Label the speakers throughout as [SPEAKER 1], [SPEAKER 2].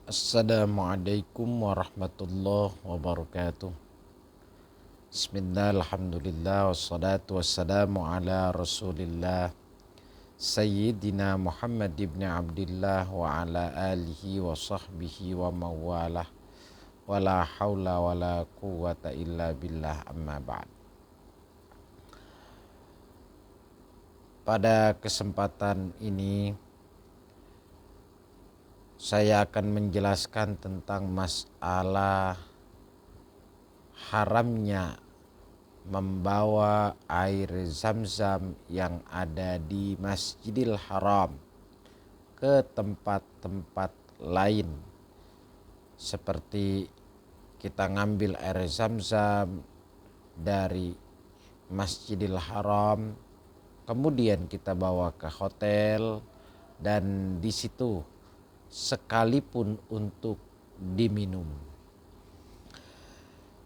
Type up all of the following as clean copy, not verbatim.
[SPEAKER 1] Assalamualaikum warahmatullahi wabarakatuh. Bismillah, alhamdulillah, wassalatu wassalamu ala rasulillah Sayyidina Muhammad ibn Abdillah wa ala alihi wa sahbihi wa mawalah wa la hawla wa la quwwata illa billah amma ba'd. Pada kesempatan ini saya akan menjelaskan tentang masalah haramnya membawa air zam-zam yang ada di Masjidil Haram ke tempat-tempat lain, seperti kita ngambil air zam-zam dari Masjidil Haram kemudian kita bawa ke hotel dan di situ sekalipun untuk diminum.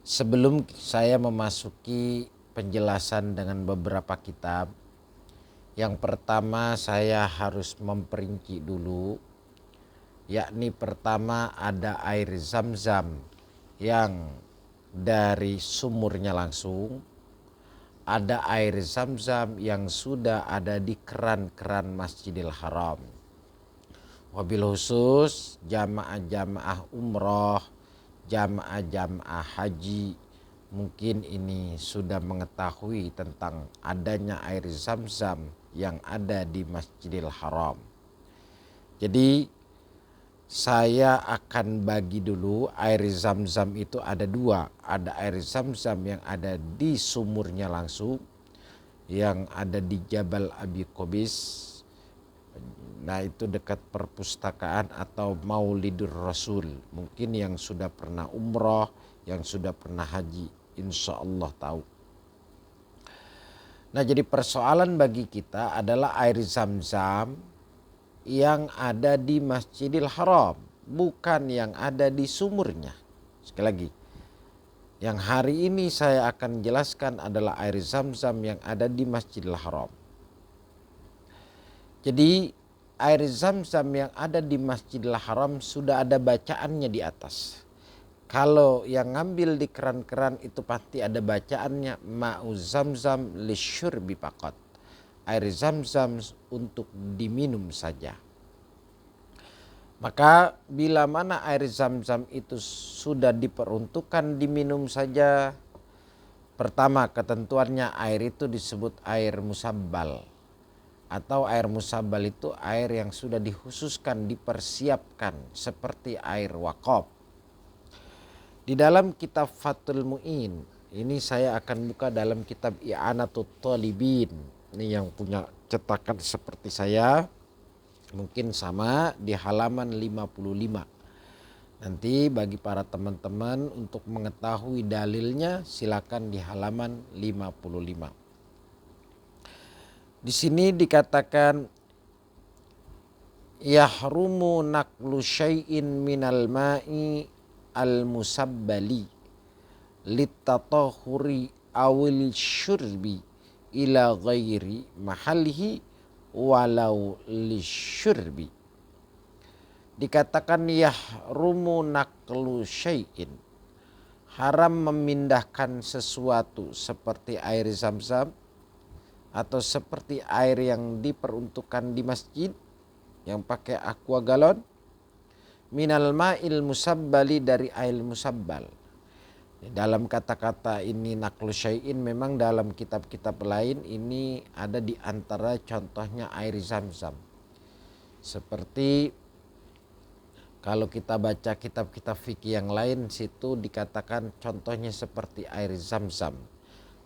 [SPEAKER 1] Sebelum saya memasuki penjelasan dengan beberapa kitab, yang pertama saya harus memperinci dulu, yakni pertama ada air zam-zam yang dari sumurnya langsung, ada air zam-zam yang sudah ada di keran-keran Masjidil Haram. Wabil khusus jamaah-jamaah umroh, jamaah-jamaah haji mungkin ini sudah mengetahui tentang adanya air zam-zam yang ada di Masjidil Haram. Jadi saya akan bagi dulu air zam-zam itu ada dua. Ada air zam-zam yang ada di sumurnya langsung, yang ada di Jabal Abi Qobis. Nah, itu dekat perpustakaan atau Maulidur Rasul. Mungkin yang sudah pernah umroh, yang sudah pernah haji, insya Allah tahu. Nah, jadi persoalan bagi kita adalah air zam-zam yang ada di Masjidil Haram, bukan yang ada di sumurnya. Sekali lagi, yang hari ini saya akan jelaskan adalah air zam-zam yang ada di Masjidil Haram. Jadi air zam-zam yang ada di Masjidil Haram sudah ada bacaannya di atas. Kalau yang ngambil di keran-keran itu pasti ada bacaannya ma'u zam-zam lisyurbi faqat. Air zam-zam untuk diminum saja. Maka bila mana air zam-zam itu sudah diperuntukkan diminum saja, pertama ketentuannya air itu disebut air musabbal. Atau air musabbal itu air yang sudah dikhususkan, dipersiapkan seperti air waqaf. Di dalam kitab Fathul Mu'in, ini saya akan buka dalam kitab I'anatut Talibin. Ini yang punya cetakan seperti saya, mungkin sama di halaman 55. Nanti bagi para teman-teman untuk mengetahui dalilnya silakan di halaman 55. Di sini dikatakan yahrumu naqlu syai'in minal ma'i al-musabbali litatahuri awil syurbi ila ghairi mahallihi walau lisyurbi. Dikatakan yahrumu naqlu syai'in, haram memindahkan sesuatu seperti air zam-zam atau seperti air yang diperuntukkan di masjid yang pakai aqua galon, minal ma'il musabbali dari air musabbal. Dalam kata-kata ini naqlu syai'in memang dalam kitab-kitab lain ini ada di antara contohnya air zam-zam. Seperti kalau kita baca kitab-kitab fikih yang lain situ dikatakan contohnya seperti air zam-zam.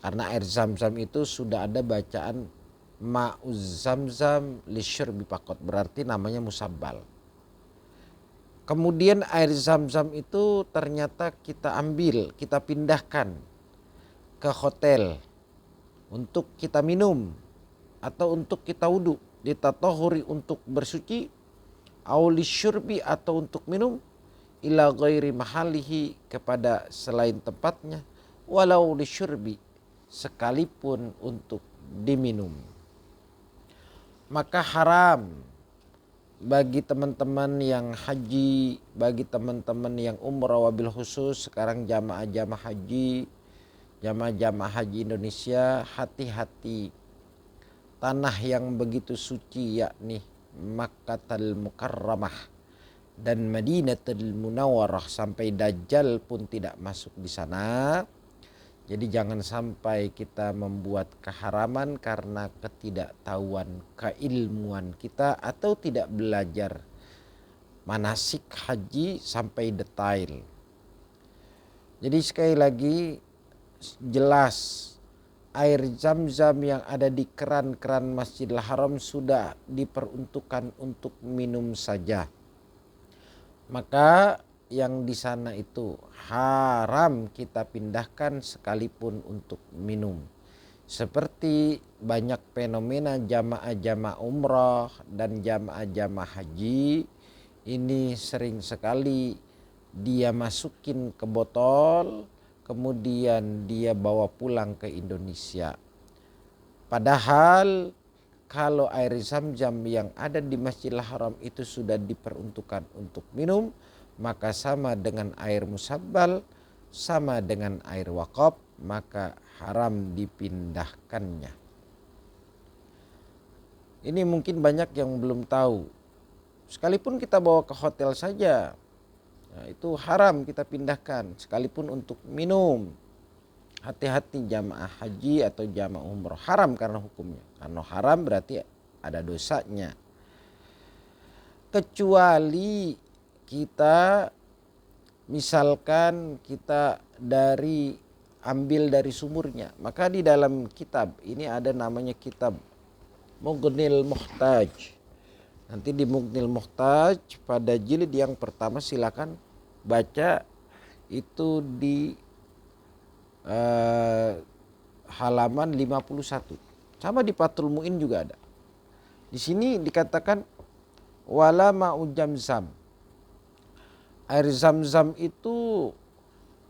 [SPEAKER 1] Karena air zam-zam itu sudah ada bacaan ma'uz zam-zam lisyurbi faqat, berarti namanya musabbal. Kemudian air zam-zam itu ternyata kita ambil, kita pindahkan ke hotel untuk kita minum atau untuk kita wudhu, ditatahuri untuk bersuci, au lisyurbi atau untuk minum, ila ghairi mahalihi kepada selain tempatnya, walau lisyurbi sekalipun untuk diminum. Maka haram bagi teman-teman yang haji, bagi teman-teman yang umrah wabil khusus, sekarang jamaah-jamaah haji, jamaah-jamaah haji Indonesia, hati-hati. Tanah yang begitu suci yakni Makkatul Mukarramah dan Madinatul Munawwarah, sampai Dajjal pun tidak masuk di sana. Jadi jangan sampai kita membuat keharaman karena ketidaktahuan, keilmuan kita, atau tidak belajar manasik haji sampai detail. Jadi sekali lagi jelas, air zam-zam yang ada di keran-keran Masjidil Haram sudah diperuntukkan untuk minum saja. Maka yang di sana itu haram kita pindahkan sekalipun untuk minum. Seperti banyak fenomena jamaah-jamaah umrah dan jamaah-jamaah haji, ini sering sekali dia masukin ke botol, kemudian dia bawa pulang ke Indonesia. Padahal kalau air zam-zam yang ada di Masjidil Haram itu sudah diperuntukkan untuk minum, maka sama dengan air musabbal, sama dengan air wakaf, maka haram dipindahkannya. Ini mungkin banyak yang belum tahu. Sekalipun kita bawa ke hotel saja, nah, itu haram kita pindahkan sekalipun untuk minum. Hati-hati jamaah haji atau jamaah umroh, haram karena hukumnya. Karena haram berarti ada dosanya. Kecuali kita misalkan kita ambil dari sumurnya, maka di dalam kitab ini ada namanya kitab Mughnil Muhtaj. Nanti di Mughnil Muhtaj pada jilid yang pertama silakan baca, itu di halaman 51. Sama di Fathul Mu'in juga ada. Di sini dikatakan wala ma'u zamzam. Air zam-zam itu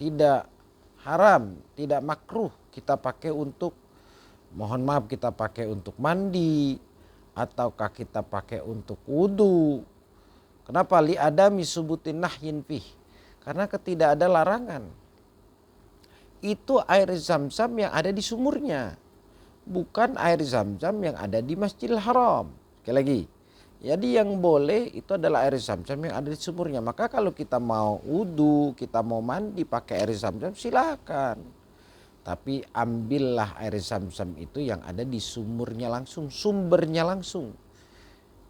[SPEAKER 1] tidak haram, tidak makruh kita pakai untuk, mohon maaf, kita pakai untuk mandi ataukah kita pakai untuk wudu. Kenapa? Li adami subutin nahyin fih. Karena tidak ada larangan. Itu air zam-zam yang ada di sumurnya, bukan air zam-zam yang ada di Masjidil Haram. Sekali lagi, jadi yang boleh itu adalah air zam-zam yang ada di sumurnya. Maka kalau kita mau wudu, kita mau mandi pakai air zam-zam, silakan. Tapi ambillah air zam-zam itu yang ada di sumurnya langsung, sumbernya langsung.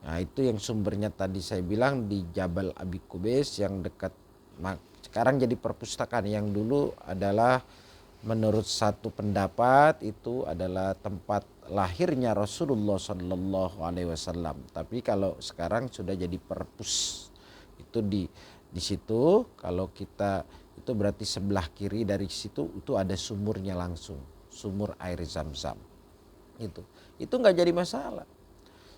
[SPEAKER 1] Nah itu yang sumbernya tadi saya bilang di Jabal Abi Qubais yang dekat, sekarang jadi perpustakaan. Yang dulu adalah menurut satu pendapat itu adalah tempat lahirnya Rasulullah Sallallahu Alaihi Wasallam. Tapi kalau sekarang sudah jadi perpus. Itu di situ kalau kita itu berarti sebelah kiri dari situ itu ada sumurnya langsung, sumur air zam-zam. Itu nggak jadi masalah.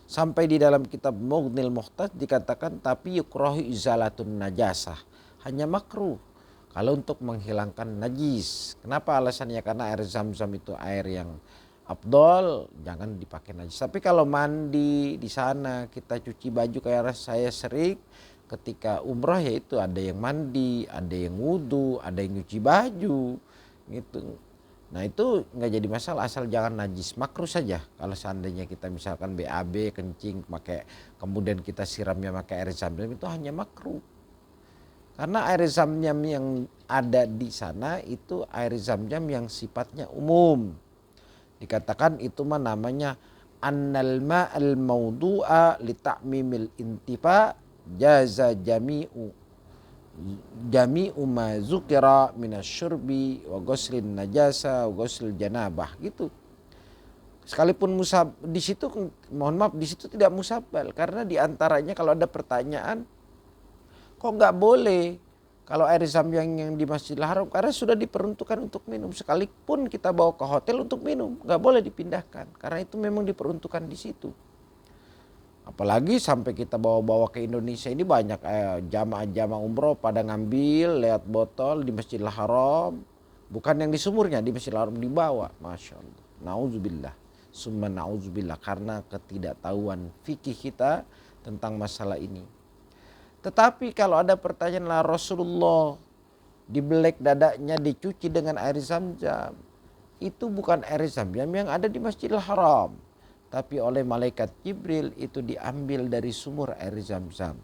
[SPEAKER 1] Sampai di dalam kitab Mughnil Muhtaj dikatakan tapi yukrahu izalatun najasah, hanya makruh kalau untuk menghilangkan najis. Kenapa alasannya? Karena air zam-zam itu air yang afdol, jangan dipakai najis. Tapi kalau mandi di sana, kita cuci baju kayak saya sering ketika umrah, yaitu ada yang mandi, ada yang wudu, ada yang nyuci baju gitu. Nah itu nggak jadi masalah asal jangan najis. Makruh saja kalau seandainya kita misalkan BAB kencing pakai, kemudian kita siramnya pakai air zam-zam, itu hanya makruh. Karena air zam-zam yang ada di sana itu air zam-zam yang sifatnya umum. Dikatakan itu mah namanya annal ma'al mawdu'a li ta'mimil intifa jaza jami'u ma zukira minasyurbi wa ghuslin najasa wa ghuslil janabah gitu. Sekalipun musab di situ, mohon maaf, di situ tidak musabbal karena diantaranya kalau ada pertanyaan kok nggak boleh kalau air zam-zam yang di Masjidil Haram, karena sudah diperuntukkan untuk minum. Sekalipun kita bawa ke hotel untuk minum, nggak boleh dipindahkan karena itu memang diperuntukkan di situ. Apalagi sampai kita bawa-bawa ke Indonesia, ini banyak jamaah-jamaah umroh pada ngambil lihat botol di Masjidil Haram, bukan yang di sumurnya, di Masjidil Haram dibawa. Masya Allah, na'udzubillah, summa na'udzubillah, karena ketidaktahuan fikih kita tentang masalah ini. Tetapi kalau ada pertanyaan lah Rasulullah dibelek dadanya dicuci dengan air Zam-Zam, itu bukan air Zam-Zam yang ada di Masjidil Haram, tapi oleh malaikat Jibril itu diambil dari sumur air Zam-Zam.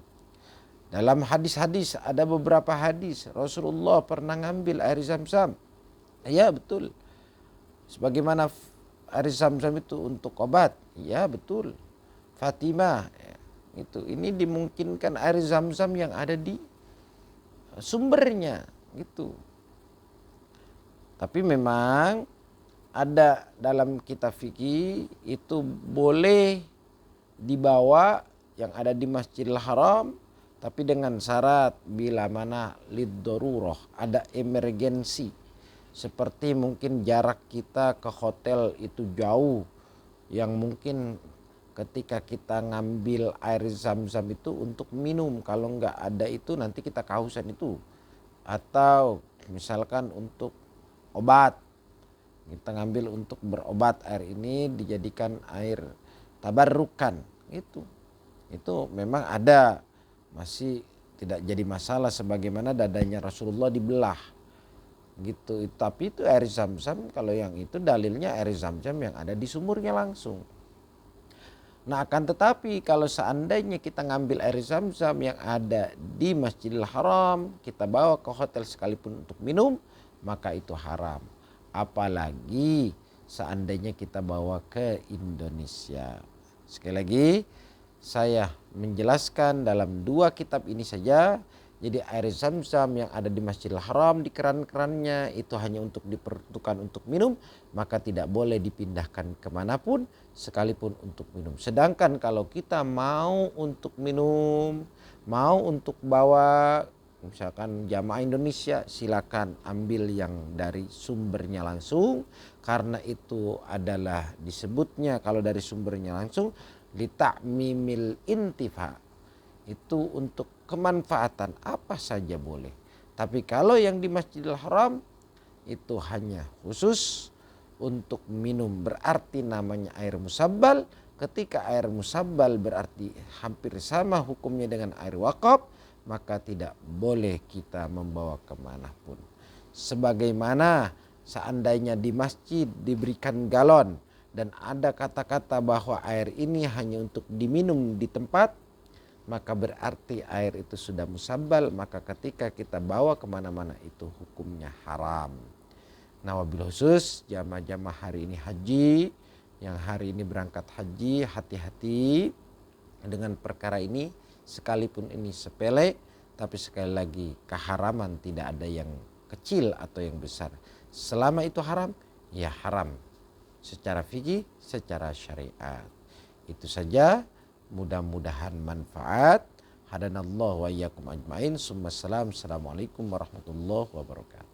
[SPEAKER 1] Dalam hadis-hadis ada beberapa hadis Rasulullah pernah ngambil air Zam-Zam. Ya betul. Sebagaimana air Zam-Zam itu untuk obat. Ya betul. Fatimah itu ini dimungkinkan air Zam-Zam yang ada di sumbernya gitu. Tapi memang ada dalam kitab fikih itu boleh dibawa yang ada di Masjidil Haram, tapi dengan syarat bila mana lid-darurah, ada emergensi. Seperti mungkin jarak kita ke hotel itu jauh, yang mungkin ketika kita ngambil air Zam-Zam itu untuk minum, kalau enggak ada itu nanti kita kehausan itu. Atau misalkan untuk obat, kita ngambil untuk berobat, air ini dijadikan air tabarrukan itu memang ada, masih tidak jadi masalah sebagaimana dadanya Rasulullah dibelah gitu. Tapi itu air Zam-Zam, kalau yang itu dalilnya air Zam-Zam yang ada di sumurnya langsung. Nah akan tetapi kalau seandainya kita ngambil air Zam-Zam yang ada di Masjidil Haram, kita bawa ke hotel sekalipun untuk minum, maka itu haram. Apalagi seandainya kita bawa ke Indonesia. Sekali lagi saya menjelaskan dalam 2 kitab ini saja. Jadi air Zam-Zam yang ada di Masjidil Haram di keran-kerannya itu hanya untuk diperuntukkan untuk minum, maka tidak boleh dipindahkan kemanapun sekalipun untuk minum. Sedangkan kalau kita mau untuk minum, mau untuk bawa misalkan jamaah Indonesia, silakan ambil yang dari sumbernya langsung, karena itu adalah disebutnya kalau dari sumbernya langsung li ta'mimil intifa, itu untuk kemanfaatan apa saja boleh. Tapi kalau yang di Masjidil Haram itu hanya khusus untuk minum, berarti namanya air musabbal. Ketika air musabbal berarti hampir sama hukumnya dengan air wakaf, maka tidak boleh kita membawa kemanapun. Sebagaimana seandainya di masjid diberikan galon dan ada kata-kata bahwa air ini hanya untuk diminum di tempat, maka berarti air itu sudah musabbal, maka ketika kita bawa kemana-mana itu hukumnya haram. Nah wabil khusus jamaah-jamaah hari ini haji, yang hari ini berangkat haji, hati-hati dengan perkara ini, sekalipun ini sepele, tapi sekali lagi keharaman tidak ada yang kecil atau yang besar. Selama itu haram, ya haram secara fikih, secara syariat. Itu saja. Mudah-mudahan manfaat. Hadanallahu wa iyyakum ajmain. Assalamualaikum warahmatullahi wabarakatuh.